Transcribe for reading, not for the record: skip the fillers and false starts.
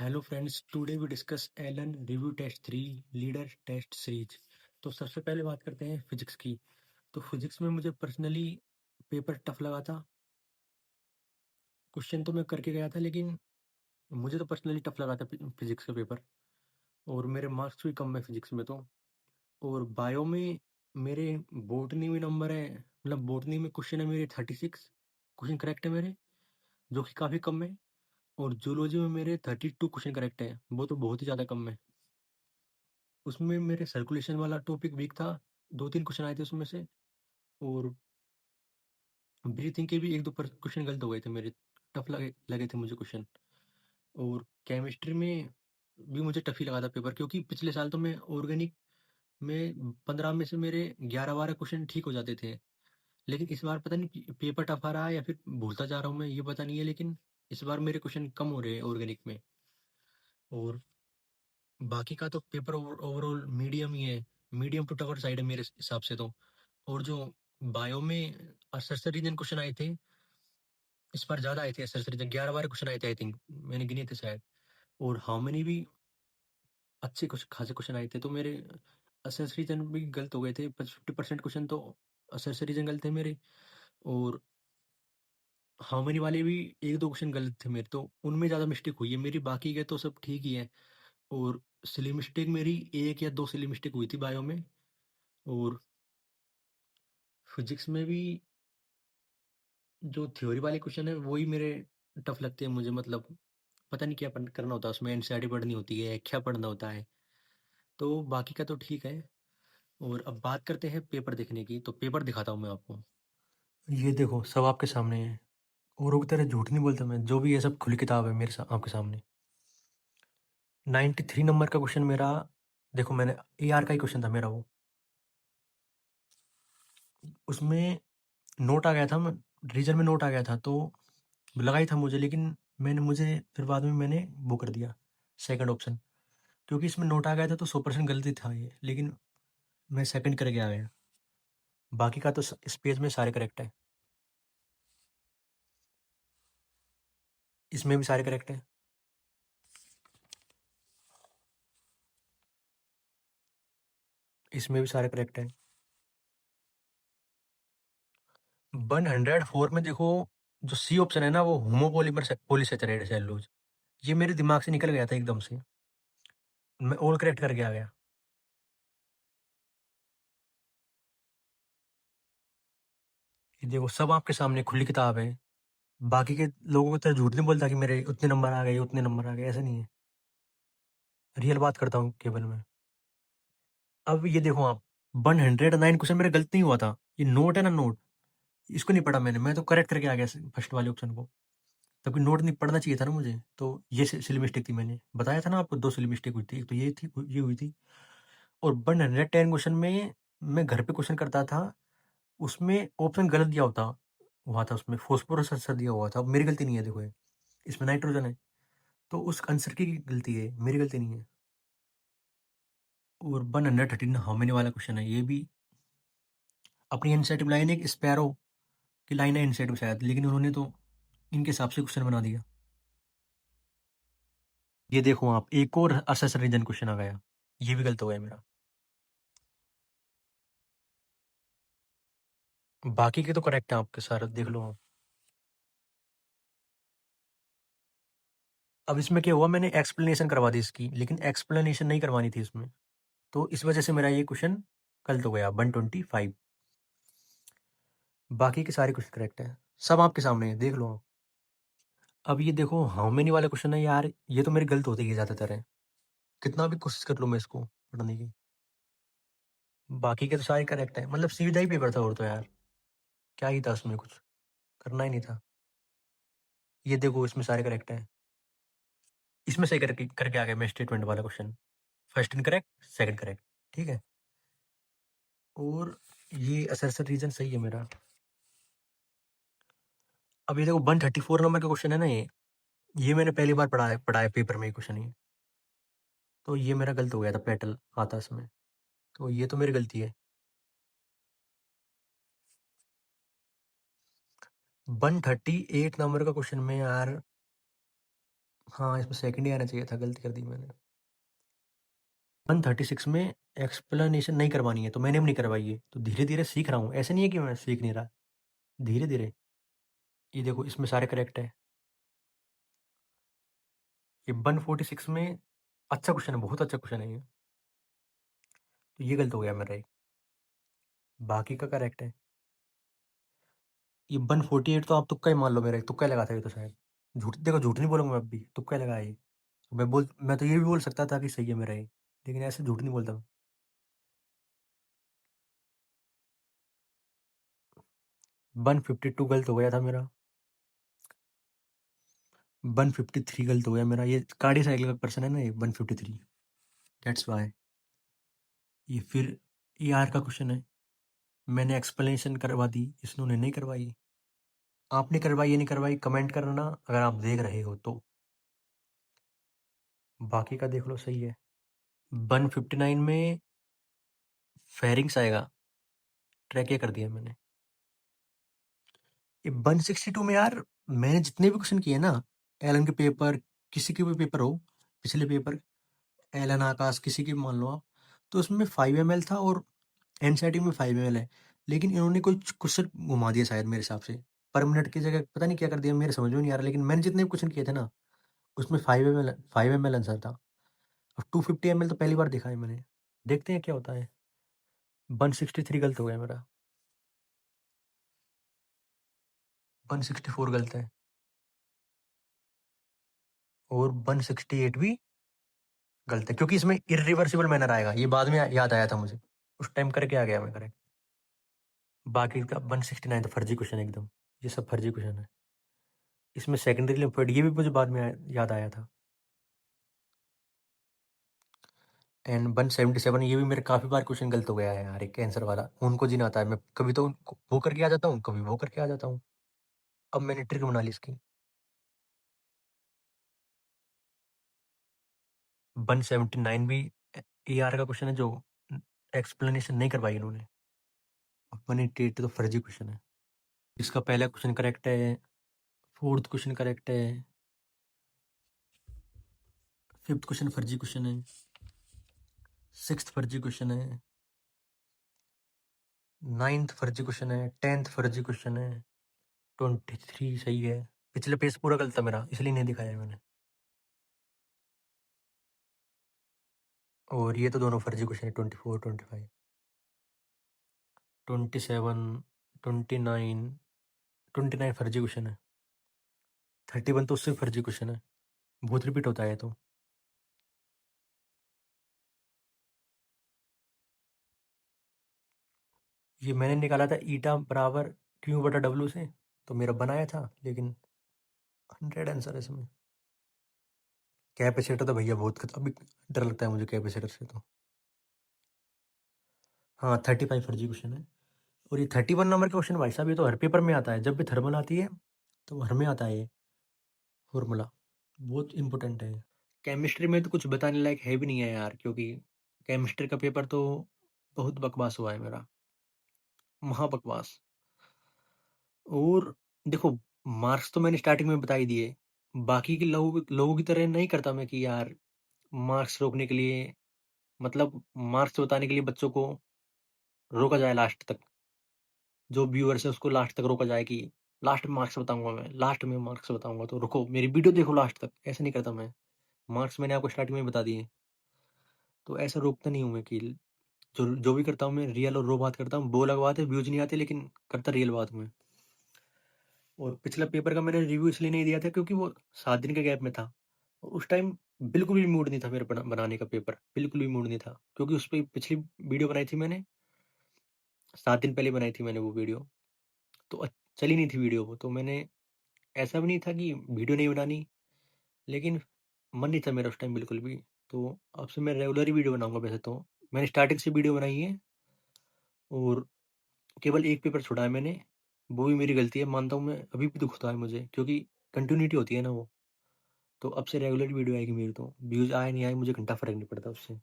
Hello friends, today we discuss Allen review test 3 leader test series. तो सबसे पहले बात करते हैं फिजिक्स की। तो फिजिक्स में मुझे पर्सनली पेपर टफ लगा था। क्वेश्चन तो मैं करके गया था, लेकिन मुझे तो पर्सनली टफ लगा था फिजिक्स का पेपर। और मेरे मार्क्स भी कम है फिजिक्स में तो। और बायो में मेरे बोटनी में नंबर है, मतलब बोटनी में क्वेश्चन है मेरे 36 क्वेश्चन करेक्ट है मेरे, जो कि काफ़ी कम है। और जूलॉजी में मेरे 32 क्वेश्चन करेक्ट है, वो तो बहुत ही ज़्यादा कम है। उसमें मेरे सर्कुलेशन वाला टॉपिक वीक था, 2-3 क्वेश्चन आए थे उसमें से। और ब्रीथिंग के भी 1-2 क्वेश्चन गलत हो गए थे मेरे, टफ लगे लगे थे मुझे क्वेश्चन। और केमिस्ट्री में भी मुझे टफ ही लगा था पेपर, क्योंकि पिछले साल तो मैं ऑर्गेनिक में 15 में से मेरे 11-12 क्वेश्चन ठीक हो जाते थे। लेकिन इस बार पता नहीं पेपर टफ आ रहा है या फिर भूलता जा रहा हूँ मैं, ये पता नहीं है, लेकिन इस बार मेरे क्वेश्चन कम हो रहे हैं ऑर्गेनिक में। और बाकी का तो पेपर ओवरऑल मीडियम ही है, मीडियम टू टफर साइड है मेरे हिसाब से तो। और जो बायो में असर रीजन क्वेश्चन आए थे, इस बार ज्यादा आए थे असर रीजन, 11-12 क्वेश्चन आए थे आई थिंक, मैंने गिने थे शायद। और हाउ मेनी भी अच्छे कुछ खासे क्वेश्चन आए थे, तो मेरे असर रीजन भी गलत हो गए थे। 50% क्वेश्चन तो असर रीजन गलत थे मेरे। और हाउ मेनी वाले भी 1-2 क्वेश्चन गलत थे मेरे, तो उनमें ज्यादा मिस्टेक हुई है मेरी, बाकी के तो सब ठीक ही है। और सिली मिस्टेक मेरी 1 या 2 सिली मिस्टेक हुई थी बायो में। और फिजिक्स में भी जो थ्योरी वाले क्वेश्चन है वही मेरे टफ लगते हैं मुझे, मतलब पता नहीं क्या करना होता है उसमें, एनसीईआरटी पढ़नी होती है, क्या पढ़ना होता है। तो बाकी का तो ठीक है। और अब बात करते हैं पेपर देखने की, तो पेपर दिखाता हूँ मैं आपको। ये देखो, सब आपके सामने है। औरों की तरह झूठ नहीं बोलता मैं, जो भी है सब खुली किताब है मेरे आपके सामने। 93 नंबर का क्वेश्चन मेरा, देखो मैंने AR का ही क्वेश्चन था मेरा वो। उसमें नोट आ गया था, रीजन में नोट आ गया था, तो लगा ही था मुझे, लेकिन मुझे फिर बाद में मैंने वो कर दिया सेकंड ऑप्शन, क्योंकि इसमें नोट आ गया था तो 100% गलती था ये, लेकिन मैं सेकंड करके आ गया। बाकी का तो इस पेज में सारे करेक्ट है, इसमें भी सारे करेक्ट है, इसमें भी सारे करेक्ट है। 104 में देखो, जो सी ऑप्शन है ना, वो होमोपोलीमर पॉलीसेचुरेट सेलुलोज, ये मेरे दिमाग से निकल गया था एकदम से, मैं ऑल करेक्ट करके आ गया। ये देखो, सब आपके सामने खुली किताब है। बाकी के लोगों को तरह झूठ नहीं बोलता कि मेरे उतने नंबर आ गए, उतने नंबर आ गए, ऐसा नहीं है। रियल बात करता हूँ केवल मैं। अब ये देखो आप, 109 क्वेश्चन मेरा गलत नहीं हुआ था। ये नोट है ना, नोट, इसको नहीं पढ़ा मैंने, मैं तो करेक्ट करके आ गया फर्स्ट वाले ऑप्शन को। तभी नोट नहीं पढ़ना चाहिए था ना मुझे, तो ये सिली मिस्टेक थी। मैंने बताया था ना आपको, 2 सिली मिस्टेक हुई थी, एक तो ये थी, ये हुई थी। और 110 क्वेश्चन में मैं घर पे क्वेश्चन करता था, उसमें ऑप्शन गलत दिया होता हुआ था, उसमें फास्फोरस आंसर दिया हुआ था। अब मेरी गलती नहीं है, देखो ये, इसमें नाइट्रोजन है, तो उस आंसर की गलती है, मेरी गलती नहीं है। और 113 हाउ मेनी वाला क्वेश्चन है, ये भी अपनी एनसीईआरटी लाइन, एक स्पैरो की लाइन है एनसीईआरटी में शायद, लेकिन उन्होंने तो इनके हिसाब से क्वेश्चन बना दिया। ये देखो आप, एक और असेसर रीजन क्वेश्चन आ गया, ये भी गलत हो गया मेरा। बाकी के तो करेक्ट है आपके सारे, देख लो आप। अब इसमें क्या हुआ, मैंने एक्सप्लेनेशन करवा दी इसकी, लेकिन एक्सप्लेनेशन नहीं करवानी थी इसमें, तो इस वजह से मेरा ये क्वेश्चन गलत हो गया, 125। बाकी के सारे क्वेश्चन करेक्ट है, सब आपके सामने है, देख लो आप। अब ये देखो, हाउ मेनी वाला क्वेश्चन है यार, ये तो मेरी गलत होती है ज्यादातर है, कितना भी कोशिश कर लो मैं इसको पढ़ने की। बाकी के तो सारे करेक्ट है, मतलब सीधा ही पेपर था, और तो यार क्या ही था उसमें, कुछ करना ही नहीं था। ये देखो, इसमें सारे करेक्ट है, इसमें सही करके करके आ गया मैं स्टेटमेंट वाला question, first incorrect, second correct, ठीक है। और ये असर्सर रीजन सही है मेरा। अब ये देखो, 134 नंबर का क्वेश्चन है ना, ये मैंने पहली बार पढ़ा है पेपर में, ये क्वेश्चन ये, तो ये मेरा गलत हो गया था, पेटल आता इसमें, तो ये तो मेरी गलती है। 138 नंबर का क्वेश्चन में यार, हाँ, इसमें सेकंड ही आना चाहिए था, गलती कर दी मैंने। 136 में एक्सप्लेनेशन नहीं करवानी है, तो मैंने भी नहीं करवाई है, तो धीरे-धीरे सीख रहा हूँ, ऐसा नहीं है कि मैं सीख नहीं रहा, धीरे-धीरे। ये देखो इसमें सारे करेक्ट है। ये 146 में अच्छा क्वेश्चन है, बहुत अच्छा क्वेश्चन है ये। तो ये गलत हो गया मेरा एक, बाकी का करेक्ट है। ये 148 तो आप तुक्का ही मान लो, मेरा एक तुक्का ही लगा था ये तो शायद। देखो झूठ नहीं बोलूँगा मैं अब भी, तुक्का ही लगाया ये। मैं तो ये भी बोल सकता था कि सही है मेरा ये, लेकिन ऐसे झूठ नहीं बोलता मैं। 152 गलत हो गया था मेरा। 153 गलत हो गया मेरा, ये कार्डियो साइकिल का पर्सन है ना ये 153, दैट्स व्हाई। ये फिर ये आर का क्वेश्चन है, मैंने एक्सप्लेनेशन करवा दी, इन्होंने नहीं करवाई। आपने करवाई या नहीं करवाई कमेंट करना अगर आप देख रहे हो तो। बाकी का देख लो सही है। 159 में फेरिंग्स आएगा, ट्रैक ये कर दिया मैंने। ये 162 में यार मैंने जितने भी क्वेश्चन किए ना, एलन के पेपर, किसी के भी पेपर हो, पिछले पेपर, एलन आकाश किसी की भी मान लो आप, तो उसमें 5 ml था और एनसीईआरटी में 5 ml है, लेकिन इन्होंने कुछ क्वेश्चन घुमा दिया शायद मेरे हिसाब से, पर मिनट की जगह पता नहीं क्या कर दिया, मेरे समझ में नहीं आ रहा, लेकिन मैंने जितने भी क्वेश्चन किए थे ना, उसमें 5 ml आंसर था। अब 250 ml तो पहली बार देखा है मैंने, देखते हैं क्या होता है। 163 गलत हो गया मेरा, 164 गलत है, और 168 भी गलत है, क्योंकि इसमें इरिवर्सिबल मैनर आएगा, ये बाद में याद आया था मुझे, उस टाइम करके आ गया मैं करेक्ट। बाकी का 169 तो फर्जी क्वेश्चन है एकदम, ये सब फर्जी क्वेश्चन है। इसमें सेकेंडरी लिम्फोइड ये भी मुझे बाद में याद आया था। एंड 177 ये भी मेरे काफ़ी बार क्वेश्चन गलत हो गया है यार, एक आंसर वाला उनको जीना आता है, मैं कभी तो वो करके आ जाता हूँ, कभी वो करके आ जाता हूँ। अब मैंने ट्रिक बना ली इसकी। 179 भी ए आर का क्वेश्चन है, जो एक्सप्लेनेशन नहीं करवाई इन्होंने। 188 तो फर्जी क्वेश्चन है, इसका पहला क्वेश्चन करेक्ट है, फोर्थ क्वेश्चन करेक्ट है, फिफ्थ क्वेश्चन फर्जी क्वेश्चन है, सिक्स्थ फर्जी क्वेश्चन है, नाइन्थ फर्जी क्वेश्चन है, 10th फर्जी क्वेश्चन है, 23 सही है। पिछले पेज पूरा गलत था मेरा, इसलिए नहीं दिखाया मैंने। और ये तो दोनों फर्जी क्वेश्चन है, 24 25 27 29 29 फर्जी क्वेश्चन है, 31 तो उससे फर्जी क्वेश्चन है, बहुत रिपीट होता है ये तो। ये मैंने निकाला था ईटा बराबर क्यू बटा डब्ल्यू से, तो मेरा बनाया था, लेकिन 100 आंसर है इसमें। कैपेसिटर तो भैया बहुत अभी डर लगता है मुझे कैपेसिटर से तो। हाँ 35 फर्जी क्वेश्चन है, और ये 31 नंबर का क्वेश्चन भाई साहब, ये तो हर पेपर में आता है, जब भी थर्मल आती है तो हर में आता है ये फॉर्मूला, बहुत इंपॉर्टेंट है। केमिस्ट्री में तो कुछ बताने लायक है भी नहीं है यार, क्योंकि केमिस्ट्री का पेपर तो बहुत बकवास हुआ है मेरा, महा बकवास। और देखो मार्क्स तो मैंने स्टार्टिंग में बता ही दिए, बाकी के लोगों की तरह नहीं करता मैं कि यार मार्क्स रोकने के लिए, मतलब मार्क्स बताने के लिए बच्चों को रोका जाए लास्ट तक, जो व्यूअर्स है उसको लास्ट तक रोका जाए कि लास्ट में मार्क्स बताऊंगा, मैं लास्ट में मार्क्स बताऊंगा, तो रुको मेरी वीडियो देखो लास्ट तक, ऐसा नहीं करता मैं। मार्क्स मैंने आपको स्टार्टिंग में बता दिए, तो ऐसा रोकता नहीं हूँ मैं कि जो जो भी करता हूँ मैं रियल और रो बात करता हूँ, वो अलग बात है, व्यूज नहीं आते, लेकिन करता रियल बात में। और पिछला पेपर का मैंने रिव्यू इसलिए नहीं दिया था क्योंकि वो 7 दिन के गैप में था, और उस टाइम बिल्कुल भी मूड नहीं था मेरा बनाने का पेपर, बिल्कुल भी मूड नहीं था, क्योंकि उस पे पिछली वीडियो बनाई थी मैंने, 7 दिन पहले बनाई थी मैंने वो वीडियो, तो चली नहीं थी वीडियो वो, तो मैंने, ऐसा भी नहीं था कि वीडियो नहीं बनानी, लेकिन मन नहीं था मेरा उस टाइम बिल्कुल भी। तो अब से मैं रेगुलर ही वीडियो बनाऊँगा वैसे तो, मैंने स्टार्टिंग से वीडियो बनाई है, और केवल एक पेपर छोड़ा है मैंने, वो भी मेरी गलती है, मानता हूँ मैं, अभी भी दुःख होता है मुझे, क्योंकि कंटिन्यूटी होती है ना वो। तो अब से रेगुलर वीडियो आएगी मेरी, तो व्यूज़ आए नहीं आए मुझे घंटा फ़र्क नहीं पड़ता उससे।